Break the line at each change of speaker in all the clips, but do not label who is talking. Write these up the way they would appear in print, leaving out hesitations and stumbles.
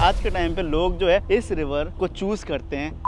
आज के टाइम पे लोग जो है इस रिवर को चूज करते हैं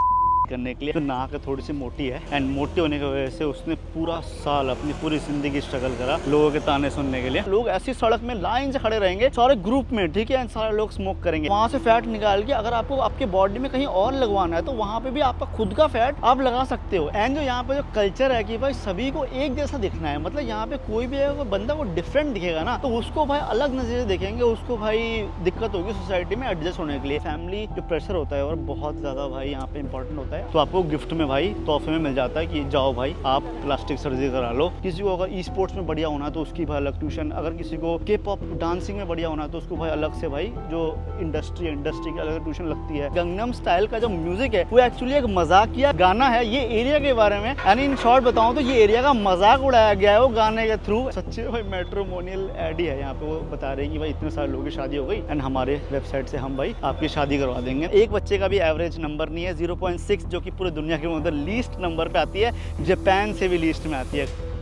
करने के लिए। तो नाक थोड़ी सी मोटी है एंड मोटी होने की वजह से उसने पूरा साल अपनी पूरी जिंदगी स्ट्रगल करा लोगों के ताने सुनने के लिए। लोग ऐसी सड़क में लाइन से खड़े रहेंगे सारे ग्रुप में, ठीक है, एंड सारे लोग स्मोक करेंगे। वहां से फैट निकाल के अगर आपको आपके बॉडी में कहीं और लगवाना है तो वहां पे भी आपका खुद का फैट आप लगा सकते हो। एंड जो यहाँ पे जो कल्चर है कि भाई सभी को एक जैसा दिखना है, मतलब यहाँ पे कोई भी अगर बंदा को डिफरेंट दिखेगा ना तो उसको भाई अलग नजर से देखेंगे, उसको भाई दिक्कत होगी सोसाइटी में एडजस्ट होने के लिए। फैमिली जो प्रेशर होता है और बहुत ज्यादा भाई यहाँ पे इंपॉर्टेंट होता है। तो आपको गिफ्ट में भाई तोहफे में मिल जाता है कि जाओ भाई आप प्लास्टिक सर्जरी करा लो। किसी को अगर ई स्पोर्ट्स में बढ़िया होना है तो उसकी भाई अलग ट्यूशन, अगर किसी को के पॉप डांसिंग में बढ़िया होना है तो उसको भाई अलग से भाई जो इंडस्ट्री की अलग ट्यूशन लगती है। गंगनम स्टाइल का जो म्यूजिक है वो एक्चुअली एक मजाकिया गाना है ये एरिया के बारे में। यानी इन शॉर्ट बताऊं तो ये एरिया का मजाक उड़ाया गया है वो गाने के थ्रू। सच्चे भाई मैट्रिमोनियल एड ही है यहाँ पे। वो बता रहे हैं कि भाई इतने सारे लोगों की शादी हो गई एंड हमारे वेबसाइट से हम भाई आपकी शादी करवा देंगे। एक बच्चे का भी एवरेज नंबर नहीं है 0.6 जो कि पूरे दुनिया के अंदर लीस्ट नंबर पे आती है, जापान से भी लीस्ट में आती है।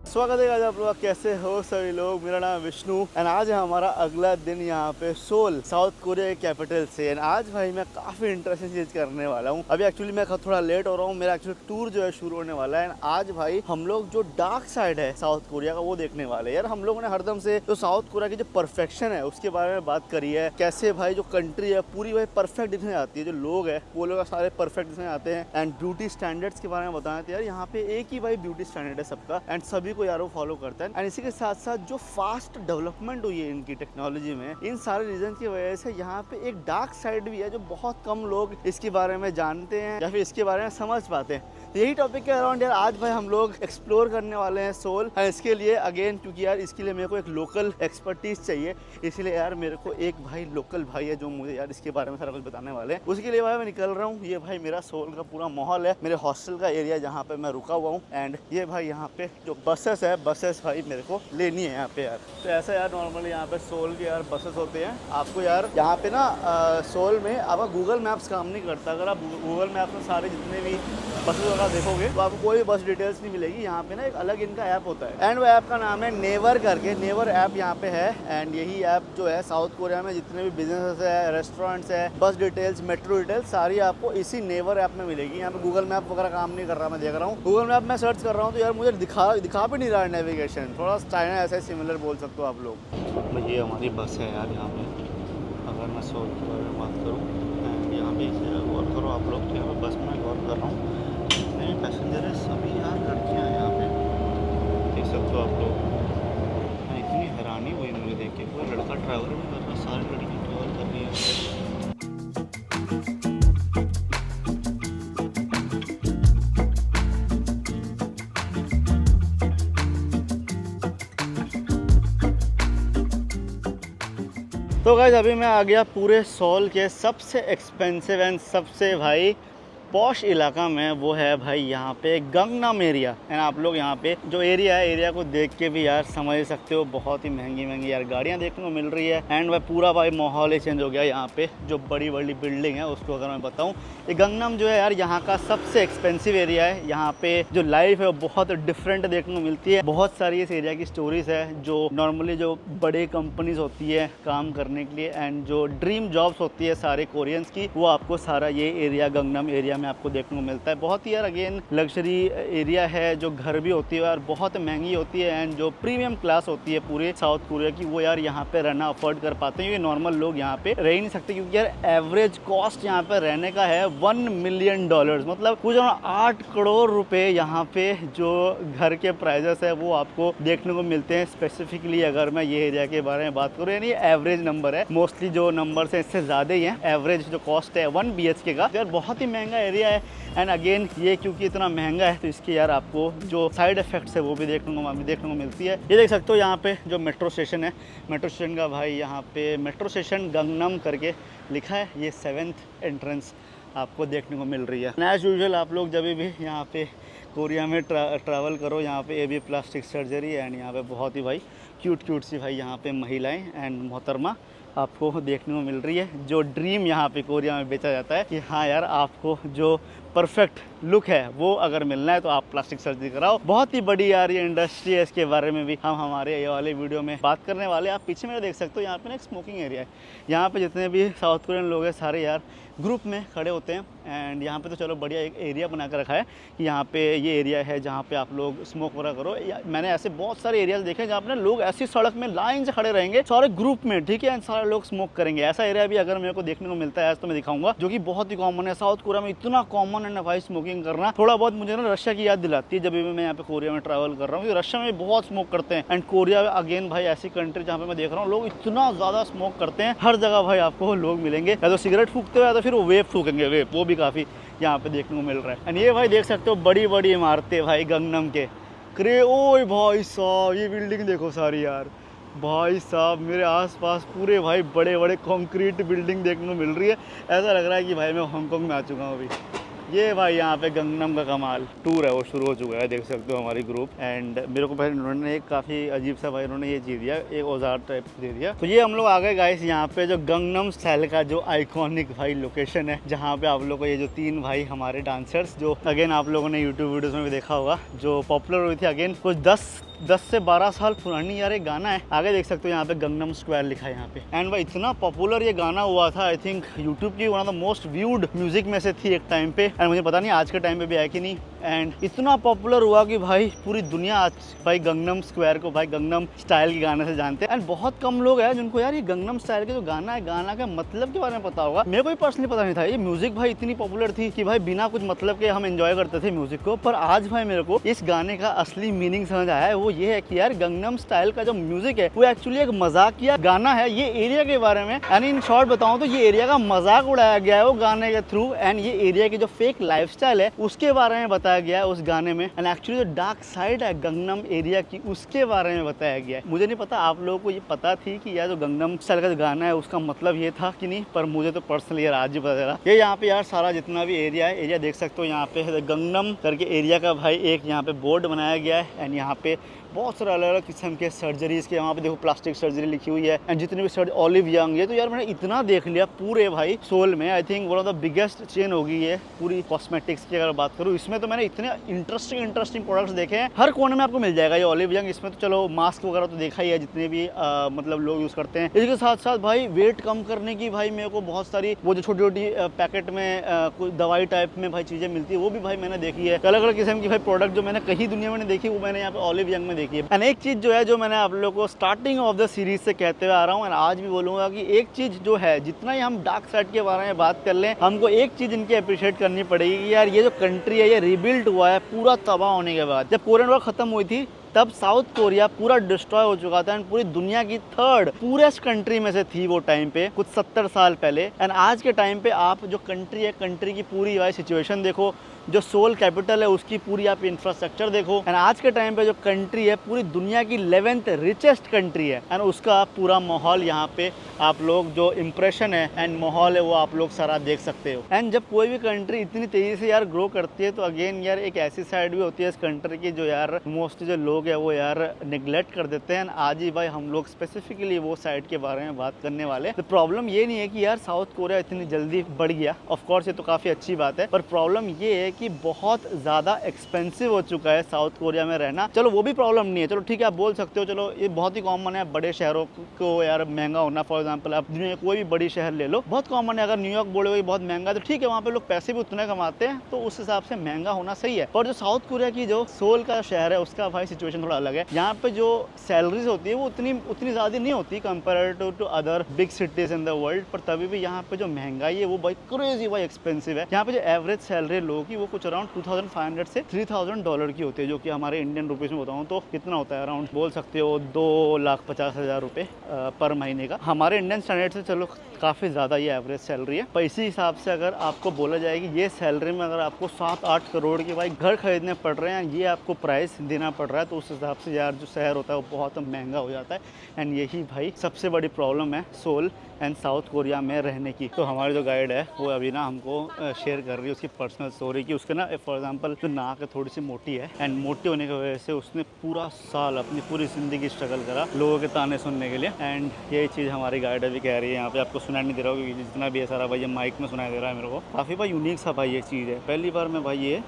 स्वागत है आप लोग, कैसे हो सभी लोग। मेरा नाम है विष्णु एंड आज है हमारा अगला दिन यहाँ पे सोल, साउथ कोरिया के कैपिटल से। एंड आज भाई मैं काफ़ी इंटरेस्टिंग चीज़ करने वाला हूँ। अभी एक्चुअली मैं थोड़ा लेट हो रहा हूँ, मेरा एक्चुअली टूर जो है शुरू होने वाला है। आज भाई हम लोग जो डार्क साइड है साउथ कोरिया का वो देखने वाले हैं। यार हम लोगों ने हरदम से जो साउथ कोरिया की जो परफेक्शन है उसके बारे में बात करी है, कैसे भाई जो कंट्री है पूरी भाई परफेक्ट दिखने आती है, जो लोग है वो लोग सारे परफेक्ट दिखने आते हैं। एंड ब्यूटी स्टैंडर्ड्स के बारे में बताना था यार, यहाँ पे एक ही भाई ब्यूटी स्टैंडर्ड है सबका एंड सभी को यार वो फॉलो करता है। एंड इसी के साथ साथ जो फास्ट डेवलपमेंट हुई है इनकी टेक्नोलॉजी में, इन सारे रीजन की वजह से यहाँ पे एक डार्क साइड भी है जो बहुत कम लोग इसके बारे में जानते हैं या फिर इसके बारे में समझ पाते हैं। तो यही टॉपिक के अराउंड यार आज भाई हम लोग एक्सप्लोर करने वाले हैं सोल। इसके लिए अगेन क्योंकि यार इसके लिए मेरे को एक लोकल एक्सपर्टीज चाहिए, इसलिए यार मेरे को एक भाई लोकल भाई है जो मुझे यार इसके बारे में सारा कुछ बताने वाले हैं। उसके लिए भाई मैं निकल रहा हूँ। ये भाई मेरा सोल का पूरा माहौल है, मेरे हॉस्टल का एरिया जहाँ पे मैं रुका हुआ हूँ। एंड ये भाई यहाँ पे जो बसेस है, बसेस भाई मेरे को लेनी है यहाँ पे यार। तो ऐसा यार नॉर्मली यहाँ पे सोल के यार बसेस होते हैं। आपको यार यहाँ पे ना सोल में आपका गूगल मैप्स काम नहीं करता। अगर आप गूगल मैप्स में सारे जितने भी बसेस वगैरह देखोगे तो आपको कोई बस डिटेल्स नहीं मिलेगी। यहाँ पे ना एक अलग इनका ऐप होता है एंड वो ऐप का नाम है नेवर करके। नेवर ऐप यहाँ पे है एंड यही ऐप जो है साउथ कोरिया में जितने भी बिजनेस है, रेस्टोरेंट्स है, बस डिटेल्स, मेट्रो डिटेल्स सारी आपको इसी नेवर ऐप में मिलेगी। यहाँ पे गूगल मैप वगैरह काम नहीं कर रहा, मैं देख रहा हूँ। गूगल मैप में सर्च कर रहा हूँ तो यार मुझे दिखा भी नहीं रहा है नेविगेशन। थोड़ा चाइना ऐसा सिमिलर बोल सकते हो आप लोग। ये हमारी बस है यार यहाँ पे। अगर मैं सोल के बारे में बात करूँ एंड यहाँ पे गौर करो आप लोग, यहाँ पे बस में गौर कर रहा हूँ जितने भी पैसेंजर है सभी यार लड़कियाँ हैं यहाँ पे, देख सकते हो आप लोग। इतनी हैरानी हुई मुझे देख के, कोई लड़का ट्रैवल नहीं कर रहा, सारी लड़कियाँ ट्रैवल कर रही है। तो गाइस अभी मैं आ गया पूरे सोल के सबसे एक्सपेंसिव एंड सबसे भाई पॉश इलाका में, वो है भाई यहाँ पे गंगनम एरिया। एंड आप लोग यहाँ पे जो एरिया है, एरिया को देख के भी यार समझ सकते हो बहुत ही महंगी यार गाड़ियाँ देखने को मिल रही है। एंड भाई पूरा भाई माहौल ही चेंज हो गया यहाँ पे। जो बड़ी बिल्डिंग है उसको अगर मैं बताऊँ, ये गंगनम जो है यार यहाँ का सबसे एक्सपेंसिव एरिया है। यहाँ पे जो लाइफ है वो बहुत डिफरेंट देखने को मिलती है। बहुत सारी इस एरिया की स्टोरीज है जो नॉर्मली जो बड़े कंपनीज होती है काम करने के लिए एंड जो ड्रीम जॉब्स होती है सारे कोरियंस की, वो आपको सारा ये एरिया गंगनम एरिया में आपको देखने को मिलता है। बहुत ही यार अगेन लग्जरी एरिया है, जो घर भी होती है यार बहुत महंगी होती है एंड जो प्रीमियम क्लास होती है पूरे साउथ कोरिया की, वो यार यहाँ पे रहना अफोर्ड कर पाते हैं। क्योंकि नॉर्मल लोग यहाँ पे रह ही नहीं सकते, क्योंकि यार एवरेज कॉस्ट यहाँ पे रहने का है $1 मिलियन, मतलब कुछ 8 करोड़ रुपए यहाँ पे जो घर के प्राइजेस है वो आपको देखने को मिलते हैं। स्पेसिफिकली अगर मैं ये एरिया के बारे में बात करूँ, यानी एवरेज नंबर है, मोस्टली जो नंबर है इससे ज़्यादा ही है। एवरेज जो कॉस्ट है 1 BHK का यार बहुत ही महंगा एरिया है। एंड अगेन ये क्योंकि इतना महंगा है तो इसके यार आपको जो साइड इफेक्ट्स है वो भी देखने को मिलती है। ये देख सकते हो यहाँ पे जो मेट्रो स्टेशन है, मेट्रो स्टेशन का भाई यहाँ पे मेट्रो स्टेशन गंगनम करके लिखा है। ये 7th एंट्रेंस आपको देखने को मिल रही है। एज यूजुअल आप लोग जब भी यहाँ पे कोरिया में ट्रैवल करो, यहाँ पे ये भी प्लास्टिक सर्जरी एंड यहाँ पे बहुत ही भाई क्यूट क्यूट सी भाई यहाँ पे महिलाएं एंड मोहतरमा आपको देखने को मिल रही है। जो ड्रीम यहाँ पे कोरिया में बेचा जाता है कि हाँ यार, आपको जो परफेक्ट लुक है वो अगर मिलना है तो आप प्लास्टिक सर्जरी कराओ। बहुत ही बड़ी यार ये इंडस्ट्री है, इसके बारे में भी हम हमारे ये वाले वीडियो में बात करने वाले हैं। आप पीछे मेरे देख सकते हो, यहाँ पे ना एक स्मोकिंग एरिया है। यहाँ पे जितने भी साउथ कोरियन लोग हैं सारे यार ग्रुप में खड़े होते हैं एंड यहाँ पे तो चलो बढ़िया एक एरिया बना कर रखा है कि यहाँ पे ये एरिया है जहाँ पे आप लोग स्मोक वगैरह करो। मैंने ऐसे बहुत सारे एरियाज देखे हैं जहाँ पे लोग ऐसी सड़क में लाइन से खड़े रहेंगे सारे ग्रुप में, ठीक है, एंड सारे लोग स्मोक करेंगे। ऐसा एरिया भी अगर मेरे को देखने को मिलता है तो मैं दिखाऊंगा, जो कि बहुत ही कॉमन है साउथ कोरिया में। इतना कॉमन है ना भाई स्मोकिंग करना। थोड़ा बहुत मुझे ना रशिया की याद दिलाती है जब भी मैं यहाँ पे कोरिया में ट्रैवल कर रहा हूँ। रशिया में बहुत स्मोक करते हैं एंड कोरिया अगेन भाई ऐसी कंट्री जहाँ पे मैं देख रहा हूँ लोग इतना ज़्यादा स्मोक करते हैं। हर जगह भाई आपको लोग मिलेंगे, या तो सिगरेट फूकते हुए या तो फिर वो वेप फूकेंगे, वेप, वो भी काफ़ी यहाँ पे देखने को मिल रहा है। एंड ये भाई देख सकते हो बड़ी बड़ी इमारतें भाई गंगनम के ओए भाई साहब, ये बिल्डिंग देखो सारी यार। भाई साहब मेरे आसपास पूरे भाई बड़े बड़े कंक्रीट बिल्डिंग देखने को मिल रही है। ऐसा लग रहा है कि भाई मैं हांगकांग में आ चुका हूँ अभी। ये भाई यहाँ पे गंगनम का कमाल टूर है वो शुरू हो चुका है, देख सकते हो हमारी ग्रुप। एंड मेरे को भाई उन्होंने एक काफ़ी अजीब सा भाई उन्होंने ये चीज़ दिया, एक औजार टाइप दे दिया। तो ये हम लोग आ गए गाइस यहाँ पे जो गंगनम स्टाइल का जो आइकॉनिक भाई लोकेशन है, जहाँ पे आप लोग को ये जो 3 भाई हमारे डांसर्स जो अगेन आप लोगों ने यूट्यूब वीडियोज़ में भी देखा होगा, जो पॉपुलर हुई थी अगेन कुछ 10 से 12 साल पुरानी यार एक गाना है। आगे देख सकते हो यहाँ पे गंगनम स्क्वायर लिखा है यहाँ पे। एंड भाई इतना पॉपुलर ये गाना हुआ था, आई थिंक यूट्यूब की one of the most viewed music में से थी एक टाइम पे। एंड मुझे पता नहीं आज के टाइम पे भी है कि नहीं। एंड इतना पॉपुलर हुआ कि भाई पूरी दुनिया आज भाई गंगनम स्क्वायर को भाई गंगनम स्टाइल के गाने से जानते हैं। एंड बहुत कम लोग हैं जिनको यार ये गंगनम स्टाइल के जो गाना है, गाना का मतलब के बारे में पता होगा। मेरे को भी पर्सनली पता नहीं था। ये म्यूजिक भाई इतनी पॉपुलर थी कि भाई बिना कुछ मतलब के हम एंजॉय करते थे म्यूजिक को। पर आज भाई मेरे को इस गाने का असली मीनिंग समझ आया है। वो ये है कि यार गंगनम स्टाइल का जो म्यूजिक है वो एक्चुअली एक मजाकिया गाना है ये एरिया के बारे में। यानी इन शॉर्ट बताऊं तो ये एरिया का मजाक उड़ाया गया है वो गाने के थ्रू। एंड ये एरिया की जो फेक लाइफस्टाइल है उसके बारे में बताया गया है उस गाने में। एंड एक्चुअली जो डार्क साइड है गंगनम एरिया की उसके बारे में बताया गया है। मुझे नहीं पता आप लोगों को ये पता थी कि यार जो गंगनम स्टाइल का जो गाना है उसका मतलब ये था कि नहीं, पर मुझे तो पर्सनली यार आज ही पता चला। ये यहाँ पे यार सारा जितना भी एरिया है, एरिया देख सकते हो यहाँ पे गंगनम करके एरिया का भाई एक यहाँ पे बोर्ड बनाया गया है। एंड यहाँ पे बहुत सारे अलग अलग किस्म के सर्जरीज के, यहाँ पे देखो प्लास्टिक सर्जरी लिखी हुई है। एंड जितने भी सर्जरी ओलिव यंग, ये तो यार मैंने इतना देख लिया पूरे भाई सोल में। I think one of the biggest chain होगी ये पूरी कॉस्मेटिक्स की अगर बात करूँ। इसमें तो मैंने इतने इंटरेस्टिंग प्रोडक्ट्स देखे हैं, हर कोने में आपको मिल जाएगा ये ओलिव यंग। इसमें तो चलो मास्क वगैरह तो देखा ही है जितने भी मतलब लोग यूज करते हैं। इसके साथ साथ भाई वेट कम करने की भाई मेरे को बहुत सारी वो जो छोटी छोटी पैकेट में कोई दवाई टाइप में भाई चीजें मिलती है वो भी भाई मैंने देखी है। अलग अलग किस्म की भाई प्रोडक्ट जो मैंने कहीं दुनिया में नहीं देखी वो मैंने यहाँ पे ओलिव यंग में देखी है। एंड एक चीज जो है जो मैंने आप लोगों को स्टार्टिंग ऑफ द सीरीज से कहते हुए आ रहा हूँ एंड आज भी बोलूंगा कि एक चीज जो है, जितना ही हम डार्क साइड के बारे में बात कर लें, हमको एक चीज इनकी अप्रिशिएट करनी पड़ेगी कि यार ये जो कंट्री है ये रिबिल्ड हुआ है पूरा तबाह होने के बाद। जब कोरियन वॉर खत्म हुई थी तब साउथ कोरिया पूरा डिस्ट्रॉय हो चुका था एंड पूरी दुनिया की 3rd पूरेस्ट कंट्री में से थी वो टाइम पे, कुछ 70 साल पहले। एंड आज के टाइम पे आप जो कंट्री है, कंट्री की पूरी भाई सिचुएशन देखो, जो सोल कैपिटल है उसकी पूरी आप इंफ्रास्ट्रक्चर देखो। एंड आज के टाइम पे जो कंट्री है पूरी दुनिया की 11th रिचेस्ट कंट्री है। एंड उसका पूरा माहौल यहाँ पे आप लोग जो इम्प्रेशन है एंड माहौल है वो आप लोग सारा देख सकते हो। एंड जब कोई भी कंट्री इतनी तेजी से यार ग्रो करती है तो अगेन यार एक ऐसी साइड भी होती है इस कंट्री की जो यार मोस्टली जो लोग है वो यार निगलेक्ट कर देते हैं। आज ही भाई हम लोग स्पेसिफिकली वो साइड के बारे में बात करने वाले। तो प्रॉब्लम ये नहीं है कि यार साउथ कोरिया इतनी जल्दी बढ़ गया, ऑफ कोर्स ये तो काफी अच्छी बात है, पर प्रॉब्लम ये है कि बहुत ज्यादा एक्सपेंसिव हो चुका है साउथ कोरिया में रहना। चलो वो भी प्रॉब्लम नहीं है, चलो ठीक है आप बोल सकते हो, चलो ये बहुत ही कॉमन है बड़े शहरों को यार महंगा होना। फॉर एग्जाम्पल आप दुनिया में कोई भी बड़ी शहर ले लो, बहुत कॉमन है। अगर न्यूयॉर्क बोलोगे बहुत महंगा, तो ठीक है वहाँ पे लोग पैसे भी उतने कमाते हैं तो उस हिसाब से महंगा होना सही है। और जो साउथ कोरिया की जो सोल का शहर है उसका भाई सिचुएशन थोड़ा अलग है। यहाँ पे जो सैलरीज होती है वो उतनी ज्यादा नहीं होती compare to other big cities in the world, पर तभी भी यहाँ पे जो महंगाई है वो भाई क्रेजी भाई एक्सपेंसिव है। यहाँ पे जो एवरेज सैलरी लोगों की वो कुछ अराउंड $2,500 से $3,000 की होती है, जो कि हमारे इंडियन रुपीज में बताऊँ तो कितना होता है, अराउंड बोल सकते हो 2,50,000 रुपए पर महीने का। हमारे इंडियन स्टैंडर्ड से चलो काफ़ी ज़्यादा ये एवरेज सैलरी है। पर इसी हिसाब से अगर आपको बोला जाए कि ये सैलरी में अगर आपको 7-8 करोड़ के भाई घर खरीदने पड़ रहे हैं, ये आपको प्राइस देना पड़ रहा है, तो उस हिसाब से यार जो शहर होता है वो बहुत महंगा हो जाता है। एंड यही भाई सबसे बड़ी प्रॉब्लम है सोल एंड साउथ कोरिया में रहने की। तो हमारे जो गाइड है वो अभी ना हमको शेयर कर रही है उसकी पर्सनल स्टोरी की उसके ना फॉर एग्जांपल जो नाक है थोड़ी सी मोटी है, एंड मोटी होने की वजह से उसने पूरा साल अपनी पूरी ज़िंदगी स्ट्रगल करा लोगों के ताने सुनने के लिए। एंड यही चीज़ हमारी गाइड अभी कह रही है। यहाँ पे आपको सुनाई नहीं दे रहा होगा, जितना भी है सारा भाई ये माइक में सुनाई दे रहा है मेरे को। काफ़ी भाई यूनिक सा भाई ये चीज़ है, पहली बार मैं भाई ये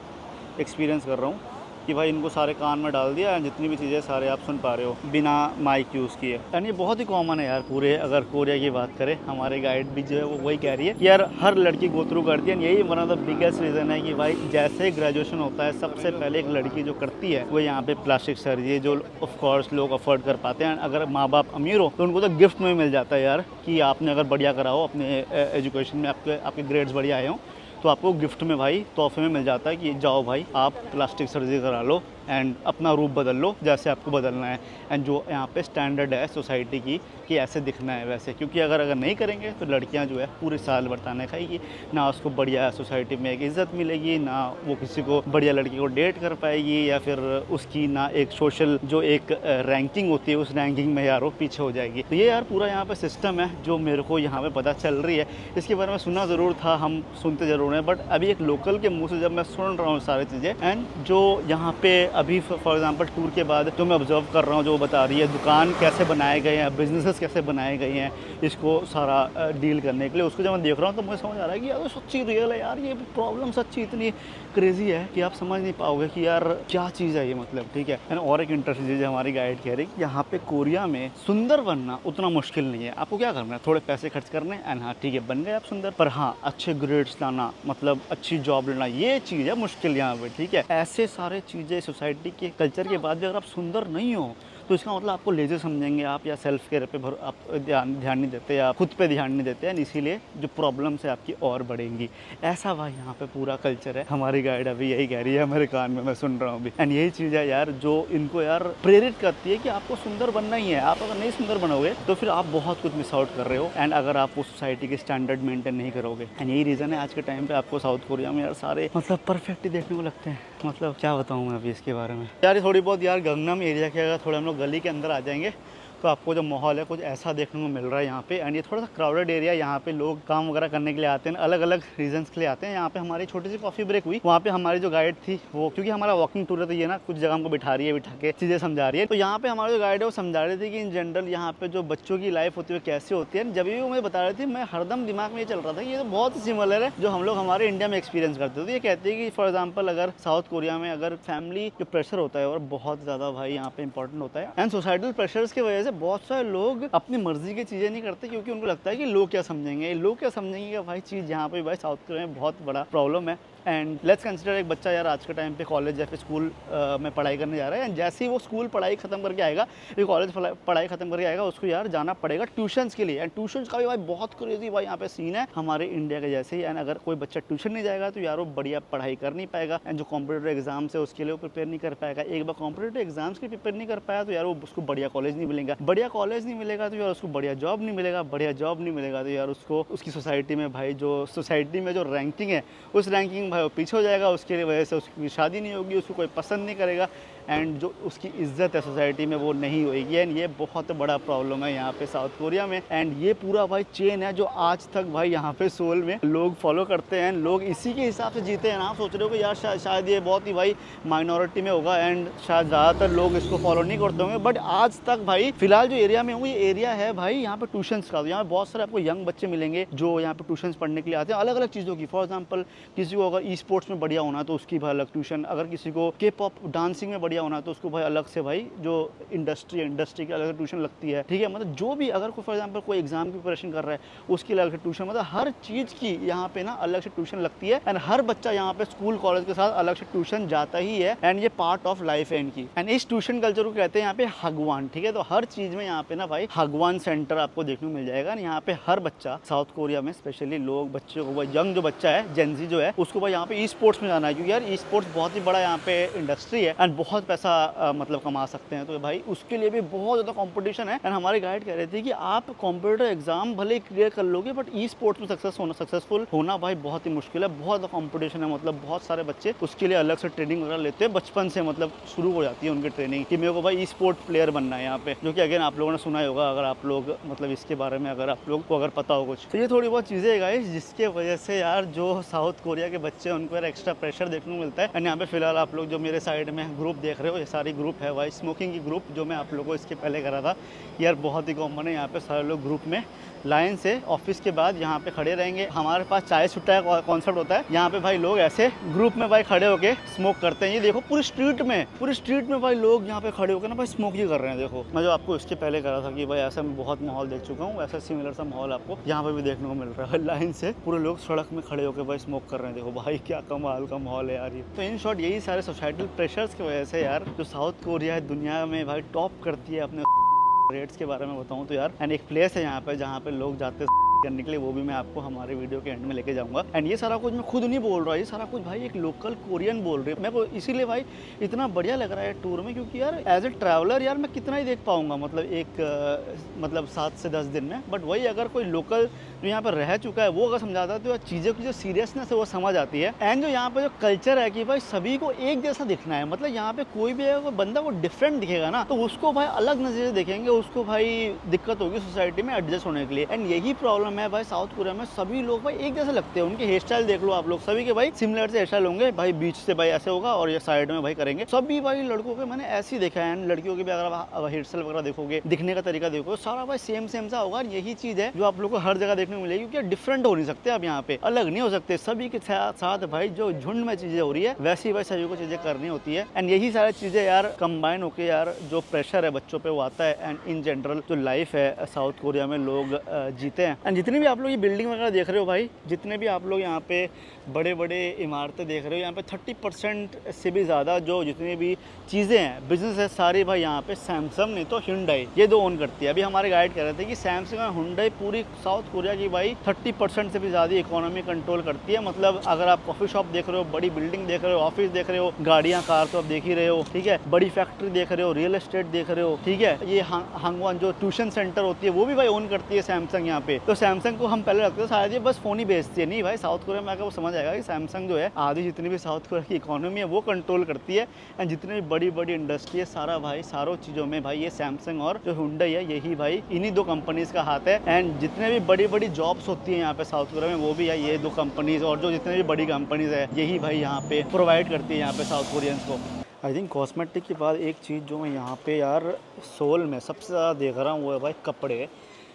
एक्सपीरियंस कर रहा हूँ कि भाई इनको सारे कान में डाल दिया, जितनी भी चीज़ें सारे आप सुन पा रहे हो बिना माइक यूज़ किए। एंड ये बहुत ही कॉमन है यार पूरे, अगर कोरिया की बात करें, हमारे गाइड भी जो है वो वही कह रही है कि यार हर लड़की गो थ्रू करती है। यही one of the biggest reason है कि भाई जैसे ग्रेजुएशन होता है सबसे पहले एक लड़की जो करती है वो यहाँ पे प्लास्टिक सर्जरी, जो ऑफकोर्स लोग अफोर्ड कर पाते हैं। अगर माँ बाप अमीर हो तो उनको तो गिफ्ट में मिल जाता है यार कि आपने अगर बढ़िया करा हो अपने एजुकेशन में, आपके ग्रेड्स बढ़िया आए हों तो आपको गिफ्ट में भाई तोहफे में मिल जाता है कि जाओ भाई आप प्लास्टिक सर्जरी करा लो एंड अपना रूप बदल लो जैसे आपको बदलना है। एंड जो यहाँ पे स्टैंडर्ड है सोसाइटी की कि ऐसे दिखना है वैसे, क्योंकि अगर नहीं करेंगे तो लड़कियाँ जो है पूरे साल बरताने खाएगी, ना उसको बढ़िया सोसाइटी में एक इज़्ज़त मिलेगी, ना वो किसी को बढ़िया लड़की को डेट कर पाएगी, या फिर उसकी ना एक सोशल जो एक रैंकिंग होती है उस रैंकिंग में यार वो पीछे हो जाएगी। तो ये यार पूरा यहाँ पे सिस्टम है जो मेरे को यहाँ पे पता चल रही है। इसके बारे में सुना ज़रूर था, हम सुनते ज़रूर हैं, बट अभी एक लोकल के मुँह से जब मैं सुन रहा हूँ सारी चीज़ें, एंड जो यहाँ पे अभी फॉर एग्जांपल टूर के बाद जो मैं ऑब्जर्व कर रहा हूँ, जो बता रही है दुकान कैसे बनाए गए हैं, बिजनेसेस कैसे बनाए गए हैं इसको सारा डील करने के लिए, उसको जब मैं देख रहा हूँ तो मुझे समझ आ रहा है कि यार सच्ची रियल है यार। ये प्रॉब्लम सच्ची इतनी क्रेजी है कि आप समझ नहीं पाओगे कि यार क्या चीज़ है ये, मतलब ठीक है। और एक इंटरेस्टिंग चीज़ हमारी गाइड कह रही है कि यहाँ पे कोरिया में सुंदर बनना उतना मुश्किल नहीं है। आपको क्या करना है, थोड़े पैसे खर्च करने एंड हाँ ठीक है बन गए आप सुंदर, पर हाँ अच्छे ग्रेड्स लाना, मतलब अच्छी जॉब लेना, ये चीज़ है मुश्किल यहाँ पे, ठीक है। ऐसे सारे चीज़ें सोसाइटी के कल्चर के बाद भी अगर आप सुंदर नहीं हो तो इसका मतलब आपको लेज़र समझेंगे आप, या सेल्फ केयर पे आप ध्यान नहीं देते, या खुद पे ध्यान नहीं देते हैं, इसीलिए जो प्रॉब्लम्स है आपकी और बढ़ेंगी। ऐसा भाई यहाँ पे पूरा कल्चर है। हमारी गाइड अभी यही कह रही है मेरे कान में, मैं सुन रहा हूँ अभी। एंड यही चीज़ है यार जो इनको यार प्रेरित करती है कि आपको सुंदर बनना ही है। आप अगर नहीं सुंदर बनोगे तो फिर आप बहुत कुछ मिस आउट कर रहे हो, एंड अगर आप वो सोसाइटी के स्टैंडर्ड मेंटेन नहीं करोगे। एंड यही रीज़न है आज के टाइम पे आपको साउथ कोरिया में यार सारे मतलब परफेक्ट ही देखने को लगते हैं। मतलब क्या बताऊँ मैं अभी इसके बारे में यार। ये थोड़ी बहुत यार गंगनम एरिया के अगर थोड़ा हम लोग गली के अंदर आ जाएंगे तो आपको जो माहौल है कुछ ऐसा देखने को मिल रहा है यहाँ पे। एंड ये थोड़ा सा क्राउडेड एरिया, यहाँ पे लोग काम वगैरह करने के लिए आते हैं, अलग अलग रीजंस के लिए आते हैं। यहाँ पे हमारी छोटी सी कॉफ़ी ब्रेक हुई, वहाँ पे हमारी जो गाइड थी वो, क्योंकि हमारा वॉकिंग टूर है तो ये ना कुछ जगह हमको बिठा रही है, बिठा के चीज़ें समझा रही है। तो यहाँ पे हमारे जो गाइड है वो समझा रही थी कि इन जनरल यहाँ पे जो बच्चों की लाइफ होती है कैसे होती है। जब भी वो मुझे बता रही थी मैं हरदम दिमाग में ये चल रहा था कि ये तो बहुत ही सिमिलर है जो हम लोग हमारे इंडिया में एक्सपीरियंस करते थे। तो ये कहती है कि फॉर एग्जाम्पल अगर साउथ कोरिया में अगर फैमिली जो प्रेशर होता है और बहुत ज़्यादा भाई यहाँ पे इंपॉर्टेंट होता है, एंड सोसाइटल प्रेशर्स की वजह से बहुत सारे लोग अपनी मर्जी की चीज़ें नहीं करते, क्योंकि उनको लगता है कि लोग क्या समझेंगे, लोग क्या समझेंगे का भाई चीज़ यहाँ पे भाई साउथ कोरिया में बहुत बड़ा प्रॉब्लम है। एंड लेट्स कंसिडर एक बच्चा यार आज के टाइम पे कॉलेज या फिर स्कूल में पढ़ाई करने जा रहा है, एंड जैसे ही वो स्कूल पढ़ाई खत्म करके आएगा, ये कॉलेज पढ़ाई खत्म करके आएगा, उसको यार जाना पड़ेगा ट्यूशन्स के लिए। एंड ट्यूशन्स का भी भाई बहुत क्रेजी भाई यहाँ पे सीन है हमारे इंडिया के जैसे ही। एंड अगर कोई बच्चा ट्यूशन नहीं जाएगा तो यार वो बढ़िया पढ़ाई कर नहीं पाएगा, एंड जो कॉम्पिटेटिव एग्जाम्स है उसके लिए वो प्रिपेयर नहीं कर पाएगा। एक बार कॉम्पिटेटिव एग्जाम्स के प्रिपेयर नहीं कर पाया तो यार वो उसको बढ़िया कॉलेज नहीं मिलेगा, बढ़िया कॉलेज नहीं मिलेगा तो यार उसको बढ़िया जॉब नहीं मिलेगा, बढ़िया जॉब नहीं मिलेगा तो यार उसको उसकी सोसाइटी में भाई जो सोसाइटी में जो रैंकिंग है उस रैंकिंग में भाई वो पीछे हो जाएगा, उसके वजह से उसकी शादी नहीं होगी, उसको कोई पसंद नहीं करेगा, एंड जो उसकी इज्जत है सोसाइटी में वो नहीं होएगी। एंड ये बहुत बड़ा प्रॉब्लम है यहाँ पे साउथ कोरिया में। एंड ये पूरा भाई चेन है जो आज तक भाई यहाँ पे सोल में लोग फॉलो करते हैं, लोग इसी के हिसाब से जीते हैं ना। आप सोच रहे हो कि यार शायद ये बहुत ही भाई माइनॉरिटी में होगा एंड शायद ज़्यादातर लोग इसको फॉलो नहीं करते होंगे, बट आज तक भाई फिलहाल जो एरिया में हूँ ये एरिया है भाई यहाँ पे ट्यूशन्स का। यहाँ पे बहुत सारे आपको यंग बच्चे मिलेंगे जो यहाँ पे ट्यूशन्स पढ़ने के लिए आते हैं अलग अलग चीज़ों की। फॉर एग्जाम्पल किसी को अगर ई स्पोर्ट्स में बढ़िया होना तो उसकी भाई अलग ट्यूशन, अगर किसी को के पॉप डांसिंग में बढ़िया होना तो उसको भाई अलग से भाई जो इंडस्ट्री की अलग ट्यूशन लगती है, ठीक है। मतलब जो भी अगर कोई फॉर एग्जांपल कोई एग्जाम की प्रिपरेशन कर रहा है उसकी अलग से ट्यूशन, मतलब हर चीज़ की यहाँ पे ना अलग से ट्यूशन लगती है। एंड हर बच्चा यहाँ पे स्कूल कॉलेज के साथ अलग से ट्यूशन जाता ही है, एंड ये पार्ट ऑफ लाइफ है इनकी। एंड इस ट्यूशन कल्चर को कहते हैं यहाँ पे हगवान, ठीक है। तो हर चीज़ में यहाँ पे ना भाई हगवान सेंटर आपको देखने को मिल जाएगा। यहाँ पे हर बच्चा साउथ कोरिया में स्पेशली लोग बच्चे को, यंग जो बच्चा है जेनजी जो है उसको भाई यहाँ पे ई स्पोर्ट्स में जाना है, क्योंकि यार ई स्पोर्ट्स बहुत ही बड़ा यहाँ पे इंडस्ट्री है एंड बहुत पैसा मतलब कमा सकते हैं। तो भाई उसके लिए भी बहुत ज़्यादा कंपटीशन है। एंड हमारे गाइड कह रहे थे कि आप कंप्यूटर एग्जाम भले ही क्लियर कर लोगे बट ई स्पोर्ट्स में सक्सेसफुल होना भाई बहुत ही मुश्किल है, बहुत ज़्यादा कंपटीशन है। मतलब बहुत सारे बच्चे उसके लिए अलग से ट्रेनिंग वगैरह लेते हैं, बचपन से मतलब शुरू हो जाती है उनकी ट्रेनिंग कि मेरे को भाई ई स्पोर्ट प्लेयर बनना है यहाँ पे, जो कि अगेन आप लोगों ने सुना ही होगा अगर आप लोग मतलब इसके बारे में अगर आप लोग को अगर पता हो कुछ। तो ये थोड़ी बहुत चीज़ें है गाइस जिसके वजह से यार जो साउथ कोरिया के बच्चे उनको यार एक्स्ट्रा प्रेशर देखने को मिलता है। एंड यहाँ पे फिलहाल आप लोग जो मेरे साइड में ग्रुप देख रहे हो ये सारी ग्रुप है भाई स्मोकिंग की ग्रुप, जो मैं आप लोगों को इसके पहले करा था यार बहुत ही कॉमन है। यहाँ पे सारे लोग ग्रुप में लाइन से ऑफिस के बाद यहाँ पे खड़े रहेंगे। हमारे पास चाय सुट्टा का कॉन्सेप्ट होता है, यहाँ पे भाई लोग ऐसे ग्रुप में भाई खड़े होके स्मोक करते हैं। ये देखो पूरी स्ट्रीट में भाई लोग यहाँ पे खड़े होकर ना भाई स्मोक ही कर रहे हैं। देखो मैं जो आपको इसके पहले करा था कि भाई ऐसा मैं बहुत माहौल देख चुका हूँ, ऐसा सिमिलर सा माहौल आपको यहाँ पे भी देखने को मिल रहा है। लाइन से पूरे लोग सड़क में खड़े होकर भाई स्मोक कर रहे हैं। देखो भाई क्या कमाल का माहौल है यार ये। तो इन शॉर्ट यही सारे सोसाइटल प्रेशर्स की वजह से यार जो साउथ कोरिया है दुनिया में भाई टॉप करती है अपने रेट्स के बारे में बताऊं तो यार। एंड एक प्लेस है यहाँ पे जहाँ पे लोग जाते हैं करने के लिए, वो भी मैं आपको हमारे वीडियो के एंड में लेके जाऊंगा। एंड ये सारा कुछ मैं खुद नहीं बोल रहा, ये सारा कुछ भाई एक लोकल कोरियन बोल रही है। मेरे को इसीलिए भाई इतना बढ़िया लग रहा है टूर में, क्योंकि यार एज ए ट्रैवलर यार मैं कितना ही देख पाऊंगा मतलब एक मतलब 7 से 10 दिन में। बट वही अगर कोई लोकल जो यहाँ पर रह चुका है वो अगर समझाता है तो यार चीज़ों की जो सीरियसनेस है वो समझ आती है। एंड जो यहाँ पर जो कल्चर है कि भाई सभी को एक जैसा दिखना है, मतलब यहाँ पे कोई भी अगर बंदा को डिफरेंट दिखेगा ना तो उसको भाई अलग नजर से देखेंगे, उसको भाई दिक्कत होगी सोसाइटी में एडजस्ट होने के लिए। एंड यही प्रॉब्लम है भाई साउथ कोरिया में, सभी लोग भाई एक जैसे लगते हैं। उनके हेयर स्टाइल देख लो आप लोग, सभी के भाई सिमिलर से हेयर स्टाइल होंगे भाई, बीच से भाई ऐसे होगा और ये साइड में भाई करेंगे सभी भाई लड़कों के। मैंने ऐसे ही देखा है, लड़कियों के भी अगर आप हेयर स्टाइल वगैरह देखोगे, दिखने का तरीका देखो, सारा भाई सेम सा होगा। यही चीज है जो आप लोग को हर जगह देखने को मिलेगी, क्योंकि डिफरेंट हो नहीं सकते आप यहाँ पे, अलग नहीं हो सकते। सभी के साथ भाई जो झुंड में चीजें हो रही है वैसी भाई सभी को चीजें करनी होती है। एंड यही सारी चीजें यार कंबाइन होके यार जो प्रेशर है बच्चों पे वो आता है। एंड इन जनरल जो लाइफ है साउथ कोरिया में लोग जीते हैं। एंड जितनी भी आप लोग ये बिल्डिंग वगैरह देख रहे हो भाई, जितने भी आप लोग यहाँ पे बड़े बड़े इमारतें देख रहे हो, यहाँ पे 30% से भी ज़्यादा जो जितनी भी चीज़ें हैं बिजनेस है सारी भाई यहाँ पे सैमसंग नहीं तो हुंडई ये दो ओन करती है। अभी हमारे गाइड कह रहे थे कि सैमसंग और हुंडई पूरी साउथ कोरिया की भाई 30% से भी ज़्यादा इकोनॉमी कंट्रोल करती है। मतलब अगर आप कॉफ़ी शॉप देख रहे हो, बड़ी बिल्डिंग देख रहे हो, ऑफिस देख रहे हो, गाड़ियाँ कार तो आप देख ही रहे हो, ठीक है, बड़ी फैक्ट्री देख रहे हो, रियल एस्टेट देख रहे हो, ठीक है, ये हांगवान जो ट्यूशन सेंटर होती है वो भी भाई ओन करती है सैमसंग यहाँ पे। तो सैमसंग को हम पहले रखते थे शायद ये बस फ़ोन ही बेचती है, नहीं भाई साउथ कोरिया में आकर वो समझ आएगा कि सैमसंग जो है आधी जितनी भी साउथ कोरिया की इकोनॉमी है वो कंट्रोल करती है। एंड जितनी भी बड़ी बड़ी इंडस्ट्री है सारा भाई सारों चीज़ों में भाई ये सैमसंग और जो हुंडई है यही भाई इन्हीं दो कंपनीज का हाथ है। एंड जितने भी बड़ी बड़ी जॉब्स होती हैं यहाँ पे साउथ कोरिया में वो भी है ये दो कंपनीज, और जो जितने भी बड़ी कंपनीज है यही भाई यहाँ पे प्रोवाइड करती है यहाँ पे साउथ कोरियंस को। आई थिंक कॉस्मेटिक के बाद एक चीज़ जो मैं यहाँ पे यार सोल में सबसे ज़्यादा देख रहा हूँ वो है भाई कपड़े।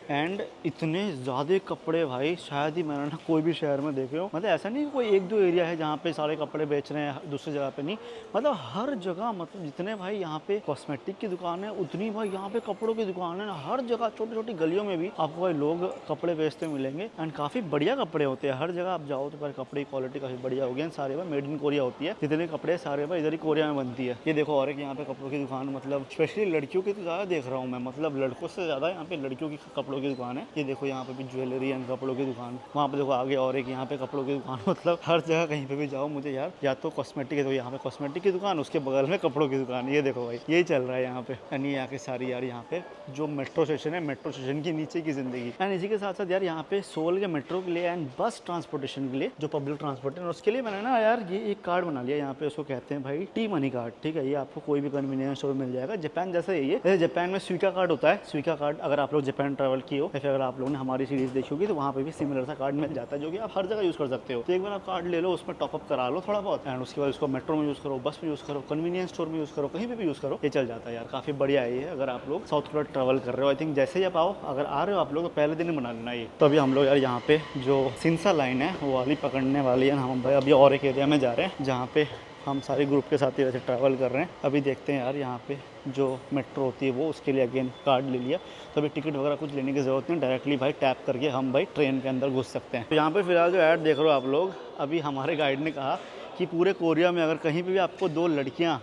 एंड इतने ज़्यादा कपड़े भाई शायद ही मैंने ना कोई भी शहर में देखे हो। मतलब ऐसा नहीं कोई एक दो एरिया है जहाँ पे सारे कपड़े बेच रहे हैं, दूसरी जगह पे नहीं, मतलब हर जगह। मतलब जितने भाई यहाँ पे कॉस्मेटिक की दुकान है उतनी भाई यहाँ पे कपड़ों की दुकान है ना, हर जगह छोटी छोटी गलियों में भी आपको भाई लोग कपड़े बेचते मिलेंगे। एंड काफ़ी बढ़िया कपड़े होते हैं, हर जगह आप जाओ तो भाई कपड़े की क्वालिटी काफ़ी बढ़िया होगी। सारे भाई मेड इन कोरिया होती है, जितने कपड़े सारे भाई इधर ही कोरिया में बनती है। ये देखो और एक यहाँ पे कपड़ों की दुकान, मतलब स्पेशली लड़कियों की तो ज़्यादा देख रहा हूँ मैं, मतलब लड़कों से ज़्यादा यहाँ पे लड़कियों की कपड़ों की दुकान है। ये देखो यहाँ पे भी ज्वेलरी एंड कपड़ों की दुकान, वहाँ पे देखो आगे और एक यहाँ पे कपड़ों की दुकान। मतलब हर जगह कहीं पे भी जाओ मुझे यार या तो कॉस्मेटिक है तो यहाँ पे कॉस्मेटिक की दुकान, उसके बगल में कपड़ों की दुकान। ये देखो भाई यही चल रहा है यहाँ पे। एंड ये आके सारी यार यहाँ पे जो मेट्रो स्टेशन है, मेट्रो स्टेशन के नीचे की जिंदगी। एंड इसी के साथ साथ यार यहाँ पे सोल के मेट्रो के लिए एंड बस ट्रांसपोर्टेशन के लिए जो पब्लिक ट्रांसपोर्टेशन उसके लिए मैंने ना यार ये एक कार्ड बना लिया यहाँ पे, उसको कहते हैं भाई टी मनी कार्ड। ठीक है, ये आपको कोई भी कन्वीनियंस स्टोर मिल जाएगा। जापान जैसा ही है, जैसे जापान में स्वीका कार्ड होता है, स्वीका कार्ड अगर आप लोग जापान ट्रैवल किए हो या फिर अगर आप लोगों ने हमारी सीरीज देखी होगी तो वहाँ पे भी सिमिलर सा कार्ड मिल जाता है जो कि आप हर जगह यूज़ कर सकते हो। तो एक बार आप कार्ड ले लो, उसमें टॉपअप करा लो थोड़ा बहुत, एंड उसके बाद उसको मेट्रो में यूज़ करो, बस में यूज़ करो, कन्वीनियंस स्टोर में यूज़ करो, कहीं पे भी यूज़ करो, ये चल जाता है यार। काफ़ी बढ़िया है ये अगर आप लोग साउथ कोरिया ट्रैवल कर रहे हो। आई थिंक जैसे ही आप आओ, अगर आ रहे हो आप लोग तो पहले दिन ही बना लेना ये। तो अभी हम लोग यार यहाँ पे जो सिंसा लाइन है वो वाली पकड़ने वाली है। हम भाई अभी और एक एरिया में जा रहे हैं जहाँ पे हम सारे ग्रुप के साथ ही वैसे ट्रैवल कर रहे हैं। अभी देखते हैं यार यहाँ पे जो मेट्रो होती है वो, उसके लिए अगेन कार्ड ले लिया तो अभी टिकट वगैरह कुछ लेने की ज़रूरत नहीं, डायरेक्टली भाई टैप करके हम भाई ट्रेन के अंदर घुस सकते हैं। तो यहाँ पे फिलहाल जो ऐड देख रहे हो आप लोग, अभी हमारे गाइड ने कहा कि पूरे कोरिया में अगर कहीं पे भी आपको दो लड़कियां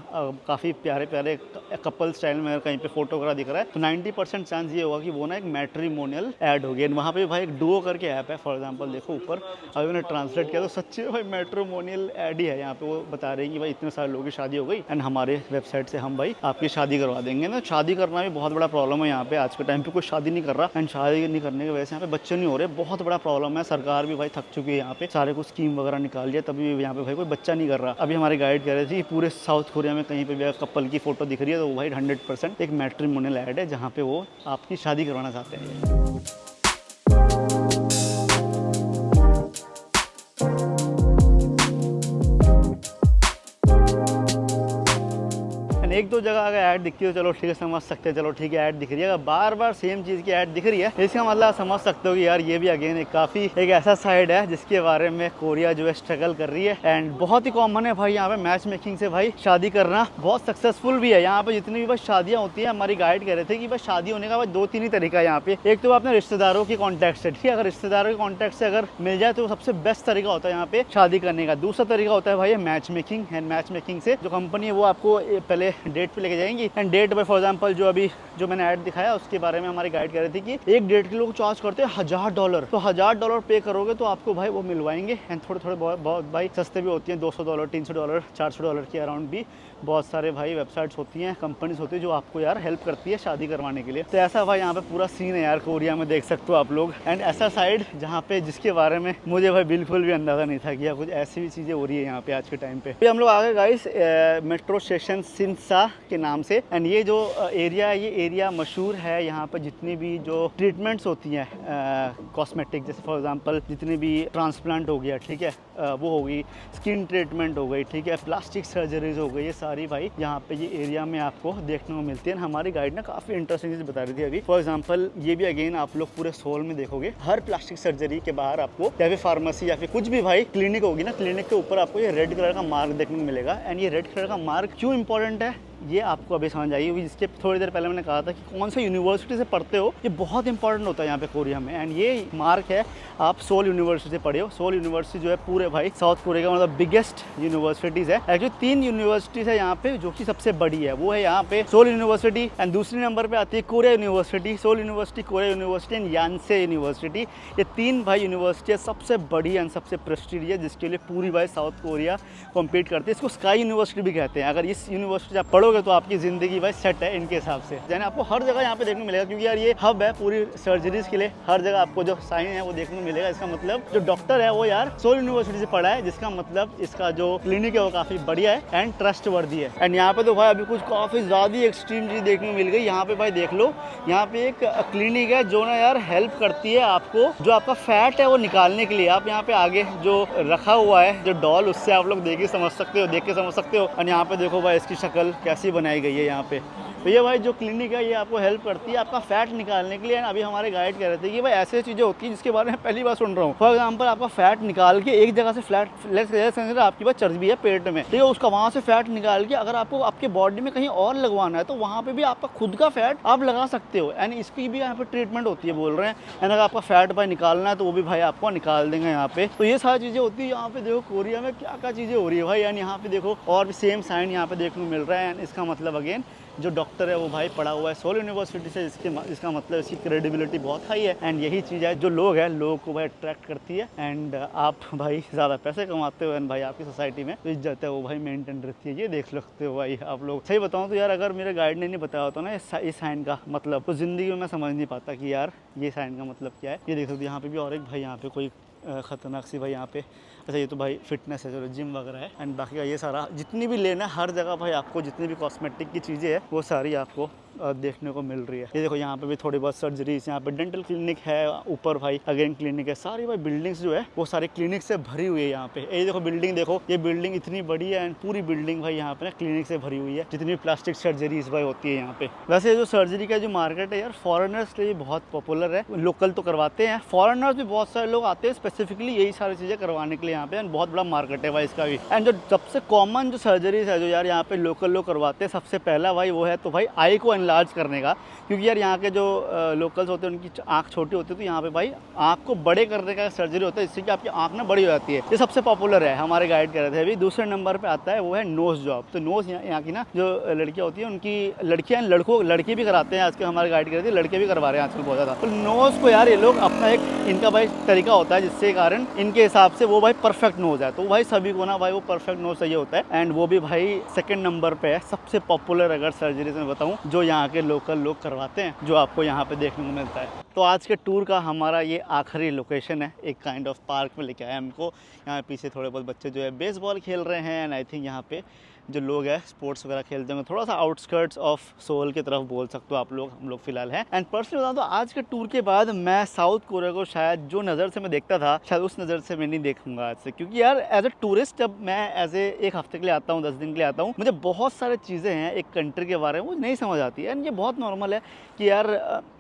काफ़ी प्यारे प्यारे कपल स्टाइल में अगर कहीं पे फोटो वगैरह दिख रहा है तो 90% चांस ये होगा कि वो ना एक मैट्रिमोनियल ऐड होगी। वहाँ पे भाई एक डुओ करके ऐप है, फॉर एग्जांपल देखो ऊपर अभी मैंने ट्रांसलेट किया तो सच्ची में भाई मैट्रिमोनियल ऐड ही है। यहाँ पे वो बता रहे हैं कि भाई इतने सारे लोगों की शादी हो गई एंड हमारे वेबसाइट से हम भाई आपकी शादी करवा देंगे ना। शादी करना भी बहुत बड़ा प्रॉब्लम है यहाँ पे, आज के टाइम पे कोई शादी नहीं कर रहा एंड शादी नहीं करने की वजह से यहाँ पे बच्चे नहीं हो रहे, बहुत बड़ा प्रॉब्लम है। सरकार भी भाई थक चुकी है यहाँ पे, सारे कुछ स्कीम वगैरह निकाल दिया तभी यहाँ पे भाई कोई बच्चा नहीं कर रहा। अभी हमारे गाइड कह रहे थे कि पूरे साउथ कोरिया में कहीं पे भी कपल की फोटो दिख रही है तो वो भाई 100% एक मैट्रिमोनियल ऐड है जहाँ पे वो आपकी शादी करवाना चाहते हैं। एक दो जगह अगर ऐड दिखती है तो चलो ठीक है समझ सकते हैं, चलो ठीक है ऐड दिख रही है। अगर बार बार सेम चीज़ की ऐड दिख रही है इसका मतलब आप समझ सकते हो कि यार ये भी अगेन एक काफ़ी एक ऐसा साइड है जिसके बारे में कोरिया जो है स्ट्रगल कर रही है एंड बहुत ही कॉमन है भाई यहाँ पे मैच मेकिंग से भाई शादी करना, बहुत सक्सेसफुल भी है। यहाँ पे जितनी भी बस शादियाँ होती है, हमारी गाइड कह रहे थे कि बस शादी होने का बस 2-3 ही तरीका है यहाँ पे। एक तो अपने रिश्तेदारों की कॉन्टैक्ट से, ठीक है, अगर रिश्तेदारों के कॉन्टैक्ट से अगर मिल जाए तो सबसे बेस्ट तरीका होता है यहाँ पे शादी करने का। दूसरा तरीका होता है भाई match making and match making से जो कंपनी है वो आपको पहले डेट पे लेके जाएंगी एंड डेट पे फॉर एग्जांपल जो मैंने ऐड दिखाया उसके बारे में हमारी गाइड कर रही थी कि एक डेट के लोग चार्ज करते हैं $1000, तो $1000 पे करोगे तो आपको भाई वो मिलवाएंगे एंड थोड़े बहुत भाई सस्ते भी होती हैं, $200, $300, $400 के अराउंड भी बहुत सारे भाई वेबसाइट्स होती हैं, कंपनीज होती है जो आपको यार हेल्प करती है शादी करवाने के लिए। तो ऐसा भाई यहाँ पे पूरा सीन है यार कोरिया में, देख सकते हो आप लोग। एंड ऐसा साइड जहाँ पे जिसके बारे में मुझे भाई बिल्कुल भी अंदाजा नहीं था कि यार कुछ ऐसी भी चीज़ें हो रही है यहाँ पे आज के टाइम पे। हम लोग आ गए गाइस मेट्रो स्टेशन सिनसा के नाम से एंड ये जो एरिया है ये एरिया मशहूर है। यहाँ पर जितनी भी जो ट्रीटमेंट्स होती हैं कॉस्मेटिक, जैसे फॉर एग्जांपल जितनी भी ट्रांसप्लांट हो गया, ठीक है, वो हो गई, स्किन ट्रीटमेंट हो गई, ठीक है, प्लास्टिक सर्जरीज हो गई, ये सारी भाई यहाँ पे ये एरिया में आपको देखने को मिलती है। हमारी गाइड ने काफ़ी इंटरेस्टिंग चीज़ बता रही थी अभी। फॉर एग्जांपल ये भी अगेन आप लोग पूरे सोल में देखोगे, हर प्लास्टिक सर्जरी के बाहर आपको या फिर फार्मेसी या फिर कुछ भी भाई क्लिनिक होगी ना, क्लिनिक के ऊपर आपको ये रेड कलर का मार्क देखने को मिलेगा। एंड ये रेड कलर का मार्क क्यों इंपॉर्टेंट है ये आपको अभी समझ आई होगी। जिसके थोड़ी देर पहले मैंने कहा था कि कौन सा यूनिवर्सिटी से पढ़ते हो, ये बहुत इंपॉर्टेंट होता है यहाँ पे कोरिया में। एंड ये मार्क है, आप सोल यूनिवर्सिटी से पढ़े हो। सोल यूनिवर्सिटी जो है पूरे भाई साउथ कोरिया का मतलब बिगेस्ट यूनिवर्सिटीज़ है। एक्चुअली 3 यूनिवर्सिटीज़ है यहाँ पे जो कि सबसे बड़ी है, वो है यहाँ पे सोल यूनिवर्सिटी एंड दूसरी नंबर पे आती है Korea University, Seoul University, Korea University and Yonsei University. ये 3 भाई यूनिवर्सिटी सबसे बड़ी एंड सबसे प्रेस्टीजियस, जिसके लिए पूरी भाई साउथ कोरिया कॉम्पीट करती है। इसको स्काई यूनिवर्सिटी भी कहते हैं। अगर इस यूनिवर्सिटी आप पढ़ोगे तो आपकी ज़िंदगी भाई सेट है इनके हिसाब से। यानी आपको हर जगह यहाँ पे देखने को मिलेगा, क्योंकि यार ये हब है पूरी सर्जरीज के लिए। हर जगह आपको जो साइन है वो देखने को मिलेगा। इसका मतलब जो डॉक्टर है वो यार सोल यूनिवर्सिटी से पढ़ा है, जिसका मतलब इसका जो क्लिनिक है वो काफ़ी बढ़िया है एंड ट्रस्ट वर्दी है। एंड यहाँ पे तो भाई अभी कुछ काफ़ी ज़्यादा एक्सट्रीम चीज़ देखने को मिल गई। यहाँ पे भाई देख लो, यहाँ पे एक क्लिनिक है जो ना यार हेल्प करती है आपको, जो आपका फैट है वो निकालने के लिए। आप यहाँ पे आगे जो रखा हुआ है जो डॉल, उससे आप लोग देख के समझ सकते हो। और यहाँ पे देखो भाई इसकी शक्ल कैसी बनाई गई है यहाँ पे। तो ये भाई जो क्लिनिक है ये आपको हेल्प करती है आपका फैट निकालने के लिए। अभी हमारे गाइड कह रहे थे कि भाई ऐसे चीज़ें होती हैं जिसके बारे में पहली बार सुन रहा हूँ। फॉर एग्जांपल आपका फैट निकाल के एक जगह से फ्लैट आपकी बात चर्बी है पेट में, ठीक है, उसका वहाँ से फैट निकाल के अगर आपको आपके बॉडी में कहीं और लगवाना है तो वहाँ पे भी आपका खुद का फैट आप लगा सकते हो। एंड इसकी भी यहाँ पे ट्रीटमेंट होती है बोल रहे हैं। एंड अगर आपका फैट भाई निकालना है तो वो भी भाई आपको निकाल देंगे यहाँ पे। तो ये सारी चीज़ें होती है यहाँ पे। देखो कोरिया में क्या क्या चीज़ें हो रही है भाई। एंड यहाँ पे देखो और भी सेम साइन यहाँ पे देखने को मिल रहा है। एंड इसका मतलब अगेन जो डॉक्टर है वो भाई पढ़ा हुआ है सोल यूनिवर्सिटी से, इसका मतलब इसकी क्रेडिबिलिटी बहुत हाई है। एंड यही चीज़ है जो लोग हैं, लोगों को भाई अट्रैक्ट करती है। एंड आप भाई ज़्यादा पैसे कमाते हो एंड भाई आपकी सोसाइटी में जो इज्जत है वो भाई मेंटेन रहती है। ये देख सकते हो भाई आप लोग। सही बताऊँ तो यार अगर मेरे गाइड ने नहीं बताया होता ना इस साइन का मतलब, तो ज़िंदगी में मैं समझ नहीं पाता कि यार ये साइन का मतलब क्या है। ये देख सकते हो यहाँ पे भी और एक भाई यहाँ पे कोई ख़तरनाक सी भाई यहाँ पे। अच्छा ये तो भाई फिटनेस है, चलो जिम वगैरह है। एंड बाकी का ये सारा जितनी भी लेना है हर जगह भाई आपको जितनी भी कॉस्मेटिक की चीज़ें हैं वो सारी आपको देखने को मिल रही है। ये देखो यहाँ पे भी थोड़ी बहुत सर्जरीज, यहाँ पे डेंटल क्लिनिक है, ऊपर भाई अगेन क्लिनिक है। सारी भाई बिल्डिंग्स जो है वो सारी क्लिनिक से भरी हुई है यहाँ पे। ये देखो बिल्डिंग देखो, ये बिल्डिंग इतनी बड़ी है एंड पूरी बिल्डिंग भाई यहाँ पे ना क्लिनिक से भरी हुई है, जितनी भी प्लास्टिक सर्जरीज भाई होती है यहाँ पे। वैसे जो सर्जरी का जो मार्केट है यार फॉरेनर्स के लिए बहुत पॉपुलर है, लोकल तो करवाते हैं, फॉरेनर्स भी बहुत सारे लोग आते हैं स्पेसिफिकली यही सारी चीज़ें करवाने के लिए यहाँ पे, एंड बहुत बड़ा मार्केट है भाई इसका भी। एंड जो सबसे कॉमन जो सर्जरीज है जो यार यहाँ पे लोकल लोग करवाते हैं, सबसे पहला भाई वो है तो भाई आई को एनलार्ज करने का, क्योंकि यार यहाँ के जो लोकल्स होते हैं उनकी आँख छोटी होती है, तो यहाँ पे भाई आँख को बड़े करने का सर्जरी होता है, जिससे कि आपकी आँख ना बड़ी हो जाती है। ये सबसे पॉपुलर है, हमारे गाइड कर रहे थे अभी। दूसरे नंबर पे आता है वो है नोज जॉब। तो नोज यहाँ की ना जो लड़कियाँ होती हैं, उनकी लड़कियाँ लड़के भी कराते हैं आजकल, हमारे गाइड कर रहे थे, लड़के भी करवा रहे हैं आजकल बहुत ज़्यादा। तो नोज को यार ये लोग अपना एक इनका भाई तरीका होता है, जिससे कारण इनके हिसाब से वो भाई परफेक्ट नोज है। तो भाई सभी को ना भाई वो परफेक्ट नोज चाहिए होता है, एंड वो भी भाई सेकंड नंबर पे है सबसे पॉपुलर अगर सर्जरी में बताऊं, जो यहाँ के लोकल लोग करवाते हैं, जो आपको यहाँ पे देखने को मिलता है। तो आज के टूर का हमारा ये आखिरी लोकेशन है, एक काइंड ऑफ पार्क में लेके आया हमको। यहाँ पीछे थोड़े बहुत बच्चे जो है बेसबॉल खेल रहे हैं, एंड आई थिंक यहाँ पे जो लोग हैं स्पोर्ट्स वगैरह खेलते होंगे, थोड़ा सा आउटस्कर्ट्स ऑफ सोल की तरफ बोल सकते हो आप लोग, हम लोग फिलहाल हैं। एंड पर्सनली बताऊँ तो आज के टूर के बाद मैं साउथ कोरिया को शायद जो नज़र से मैं देखता था, शायद उस नज़र से मैं नहीं देखूंगा आज से, क्योंकि यार एज ए टूरिस्ट जब मैं एज ए एक हफ्ते के लिए आता हूँ, 10 दिन के लिए आता हूँ, मुझे बहुत सारी चीज़ें हैं एक कंट्री के बारे में वो नहीं समझ आती है। एंड ये बहुत नॉर्मल है कि यार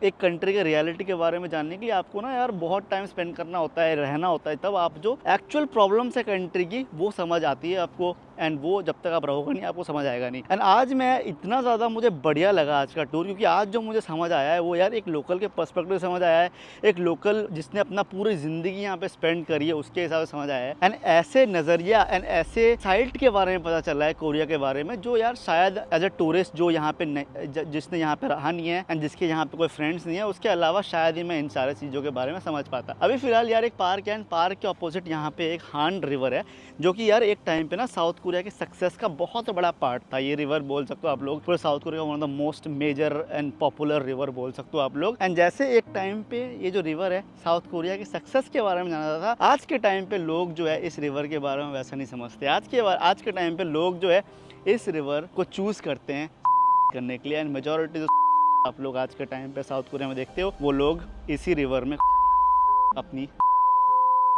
एक कंट्री के रियलिटी के बारे में जानने के लिए आपको ना यार बहुत टाइम स्पेंड करना होता है, रहना होता है, तब आप जो एक्चुअल प्रॉब्लम्स है कंट्री की वो समझ आती है आपको, एंड वो जब तक आप रहोगे नहीं आपको समझ आएगा नहीं। एंड आज मैं इतना ज़्यादा मुझे बढ़िया लगा आज का टूर, क्योंकि आज जो मुझे समझ आया है वो यार एक लोकल के पर्सपेक्टिव समझ आया है, एक लोकल जिसने अपना पूरी ज़िंदगी यहाँ पे स्पेंड करी है उसके हिसाब से समझ आया है। एंड ऐसे नज़रिया एंड ऐसे साइट के बारे में पता चला है कोरिया के बारे में, जो यार शायद एज ए टूरिस्ट जो यहाँ पे जिसने यहाँ पे रहा नहीं है एंड जिसके यहाँ पे कोई फ्रेंड्स नहीं है, उसके अलावा शायद ही मैं इन सारी चीज़ों के बारे में समझ पाता। अभी फिलहाल यार एक पार्क है, एंड पार्क के अपोजिट यहाँ पे एक हान रिवर है, जो कि यार एक टाइम पे ना साउथ कोरिया के सक्सेस का बहुत बड़ा पार्ट था। ये रिवर बोल सकते हो आप लोग पूरे साउथ कोरिया का one of the most major and popular river बोल सकते हो आप लोग। एंड जैसे एक टाइम पे ये जो रिवर है साउथ कोरिया के सक्सेस के बारे में जाना जाता था, आज के टाइम पे लोग जो है इस रिवर के बारे में वैसा नहीं समझते। आज के टाइम पे लोग जो है इस रिवर को चूज करते हैं करने के लिए, एंड मेजोरिटी जो आप लोग आज के टाइम पे साउथ कोरिया में देखते हो वो लोग इसी रिवर में अपनी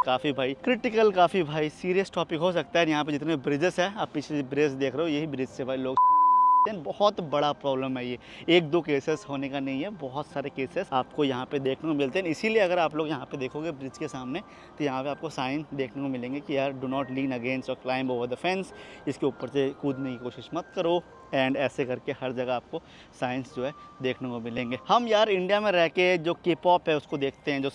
काफ़ी भाई क्रिटिकल, काफ़ी भाई सीरियस टॉपिक हो सकता है। यहाँ पे जितने ब्रिजेस हैं, आप पीछे ब्रिज देख रहे हो, यही ब्रिज से भाई लोग बहुत बड़ा प्रॉब्लम है ये, एक दो केसेस होने का नहीं है, बहुत सारे केसेस आपको यहाँ पे देखने को मिलते हैं। इसीलिए अगर आप लोग यहाँ पे देखोगे ब्रिज के सामने, तो यहाँ पे आपको साइन देखने को मिलेंगे कि यार डू नॉट लीन अगेंस्ट और क्लाइंब ओवर द फेंस, इसके ऊपर से कूदने की कोशिश मत करो, एंड ऐसे करके हर जगह आपको साइंस जो है देखने को मिलेंगे। हम यार इंडिया में रह के जो के पॉप है उसको देखते हैं, जो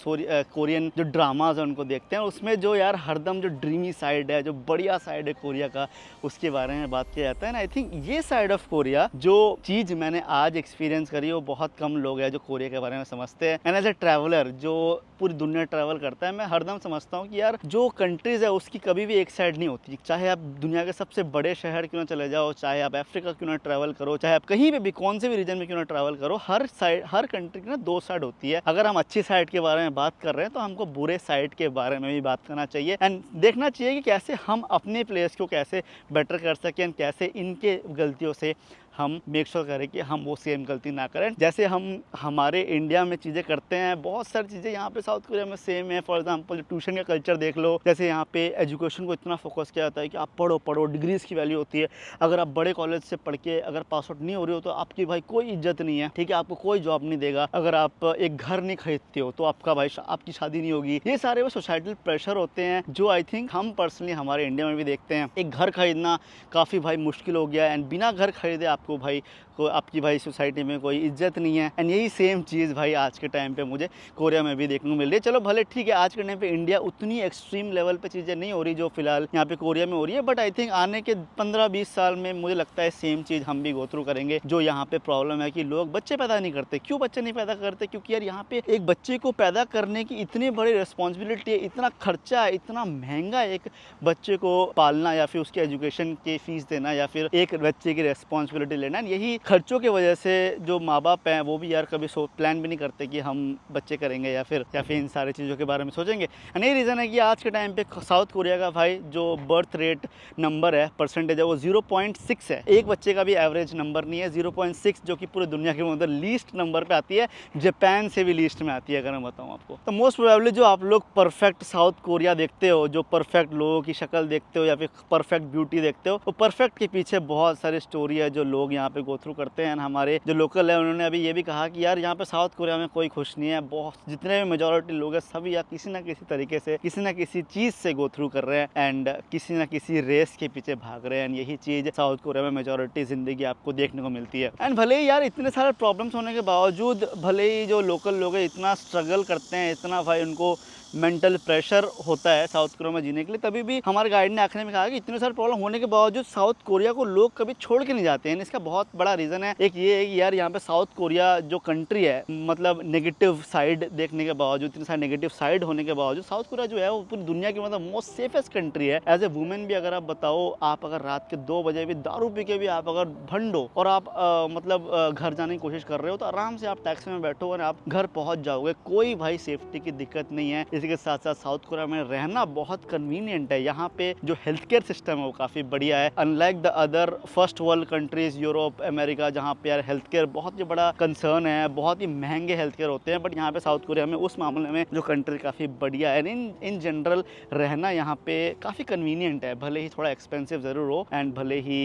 कोरियन जो ड्रामाज है उनको देखते हैं, उसमें जो यार हरदम जो ड्रीमी साइड है, जो बढ़िया साइड है कोरिया का, उसके बारे में बात किया जाता है ना। आई थिंक ये साइड ऑफ कोरिया जो चीज़ मैंने आज एक्सपीरियंस करी, वो बहुत कम लोग हैं जो कोरिया के बारे में समझते हैं। एंड एज ए ट्रैवलर जो पूरी दुनिया ट्रैवल करता है, मैं हरदम समझता हूँ कि यार जो कंट्रीज़ है उसकी कभी भी एक साइड नहीं होती। चाहे आप दुनिया के सबसे बड़े शहर क्यों ना चले जाओ, चाहे आप अफ्रीका क्यों ना ट्रैवल करो, चाहे आप कहीं पे भी कौन से भी रीजन में क्यों ना ट्रैवल करो, हर साइड हर कंट्री की ना दो साइड होती है। अगर हम अच्छी साइड के बारे में बात कर रहे हैं तो हमको बुरे साइड के बारे में भी बात करना चाहिए, एंड देखना चाहिए कि कैसे हम अपने प्लेस को कैसे बेटर कर सकें, एंड कैसे इनके गलतियों से हम मेक श्योर करें कि हम वो सेम गलती ना करें। जैसे हम हमारे इंडिया में चीज़ें करते हैं, बहुत सारी चीज़ें यहाँ पे साउथ कोरिया में सेम है। फॉर एग्जांपल ट्यूशन का कल्चर देख लो, जैसे यहाँ पे एजुकेशन को इतना फोकस किया जाता है कि आप पढ़ो, डिग्रीज़ की वैल्यू होती है। अगर आप बड़े कॉलेज से पढ़ के अगर पास आउट नहीं हो रहे हो तो आपकी भाई कोई इज्जत नहीं है, ठीक है, आपको कोई जॉब नहीं देगा। अगर आप एक घर नहीं खरीदते हो तो आपका भाई आपकी शादी नहीं होगी। ये सारे वो सोसाइटल प्रेशर होते हैं जो आई थिंक हम पर्सनली हमारे इंडिया में भी देखते हैं। एक घर खरीदना काफ़ी भाई मुश्किल हो गया है, एंड बिना घर खरीदे आपको भाई को आपकी भाई सोसाइटी में कोई इज्जत नहीं है। एंड यही सेम चीज़ भाई आज के टाइम पे मुझे कोरिया में भी देखने को मिल रही है। चलो भले ठीक है, आज के टाइम पे इंडिया उतनी एक्सट्रीम लेवल पे चीज़ें नहीं हो रही जो फिलहाल यहाँ पे कोरिया में हो रही है, बट आई थिंक आने के 15-20 साल में मुझे लगता है सेम चीज़ हम भी गो थ्रू करेंगे। जो यहाँ पे प्रॉब्लम है कि लोग बच्चे पैदा नहीं करते। क्यों बच्चे नहीं पैदा करते? क्योंकि यार यहाँ पे एक बच्चे को पैदा करने की इतनी बड़ी रिस्पॉन्सिबिलिटी है, इतना खर्चा है, इतना महंगा एक बच्चे को पालना, या फिर उसके एजुकेशन की फीस देना, या फिर एक बच्चे की रिस्पॉन्सिबिलिटी लेना। यही खर्चों की वजह से जो माँ बाप हैं वो भी यार कभी प्लान भी नहीं करते कि हम बच्चे करेंगे या फिर इन सारी चीज़ों के बारे में सोचेंगे। एंड यही रीज़न है कि आज के टाइम पे साउथ कोरिया का भाई जो बर्थ रेट नंबर है, परसेंटेज है, वो 0.6 है। एक बच्चे का भी एवरेज नंबर नहीं है 0.6, जो कि पूरी दुनिया के अंदर लीस्ट नंबर पे आती है। जापान से भी लीस्ट में आती है अगर मैं बताऊँ आपको। तो मोस्ट प्रोबेबली जो आप लोग परफेक्ट साउथ कोरिया देखते हो, जो परफेक्ट लोगों की शक्ल देखते हो या फिर परफेक्ट ब्यूटी देखते हो, वो परफेक्ट के पीछे बहुत सारी स्टोरी है जो लोग यहाँ पे गो थ्रू करते हैं। हमारे जो लोकल है उन्होंने अभी ये भी कहा कि यार यहाँ पे साउथ कोरिया में कोई खुश नहीं है, बहुत जितने भी मेजॉरिटी लोग हैं सभी या किसी ना किसी तरीके से किसी ना किसी चीज़ से गो थ्रू कर रहे हैं एंड किसी ना किसी रेस के पीछे भाग रहे हैं। यही चीज़ साउथ कोरिया में मेजॉरिटी ज़िंदगी आपको देखने को मिलती है। एंड भले ही यार इतने सारे प्रॉब्लम्स होने के बावजूद भले ही जो लोकल लोग हैं इतना स्ट्रगल करते हैं, इतना भाई उनको मेंटल प्रेशर होता है साउथ कोरिया में जीने के लिए, तभी भी हमारे गाइड ने आखिर में कहा कि इतने सारे प्रॉब्लम होने के बावजूद साउथ कोरिया को लोग कभी छोड़ के नहीं जाते हैं। इसका बहुत बड़ा रीज़न है। एक ये है कि यार यहाँ पे साउथ कोरिया जो कंट्री है, मतलब नेगेटिव साइड देखने के बावजूद, इतने सारे नेगेटिव साइड होने के बावजूद साउथ कोरिया जो है वो पूरी दुनिया की मतलब मोस्ट सेफेस्ट कंट्री है। एज ए वुमेन भी अगर आप बताओ, आप अगर रात के 2 बजे भी दारू पी के भी आप अगर भंडो और आप मतलब घर जाने की कोशिश कर रहे हो तो आराम से आप टैक्सी में बैठो और आप घर पहुंच जाओगे, कोई भाई सेफ्टी की दिक्कत नहीं है। इसी के साथ साथ साउथ कोरिया में रहना बहुत कन्वीनियंट है। यहाँ पे जो हेल्थ केयर सिस्टम है वो काफ़ी बढ़िया है, unlike the other first world countries Europe America, जहाँ पे यार हेल्थ केयर बहुत ही बड़ा कंसर्न है, बहुत ही महंगे हेल्थ केयर होते हैं। बट यहाँ पे साउथ कोरिया में उस मामले में जो कंट्री काफ़ी बढ़िया है। इन जनरल रहना यहाँ पे काफ़ी कन्वीनियंट है, भले ही थोड़ा एक्सपेंसिव ज़रूर हो एंड भले ही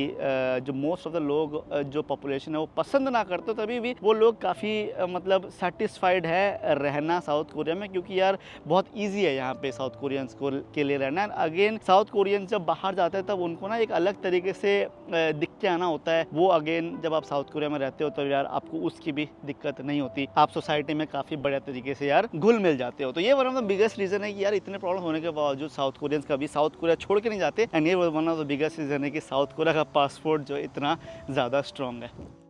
जो मोस्ट ऑफ द लोग जो पॉपुलेशन है वो पसंद ना करते हो, तभी भी वो लोग काफ़ी मतलब सेटिस्फाइड है रहना साउथ कोरिया में, क्योंकि यार बहुत ईजी है यहाँ पे साउथ कोरियंस को के लिए रहना। अगेन साउथ कोरियंस जब बाहर जाते हैं तब उनको ना एक अलग तरीके से दिख के आना होता है। वो अगेन जब आप साउथ कोरिया में रहते हो तो यार आपको उसकी भी दिक्कत नहीं होती, आप सोसाइटी में काफ़ी बढ़िया तरीके से यार घुल मिल जाते हो। तो ये one of the biggest reason है कि यार इतने प्रॉब्लम होने के बावजूद साउथ कोरियंस कभी साउथ कोरिया छोड़ के नहीं जाते। एंड ये one of the biggest reason है कि साउथ कोरिया का पासपोर्ट जो इतना ज़्यादा स्ट्रॉन्ग है।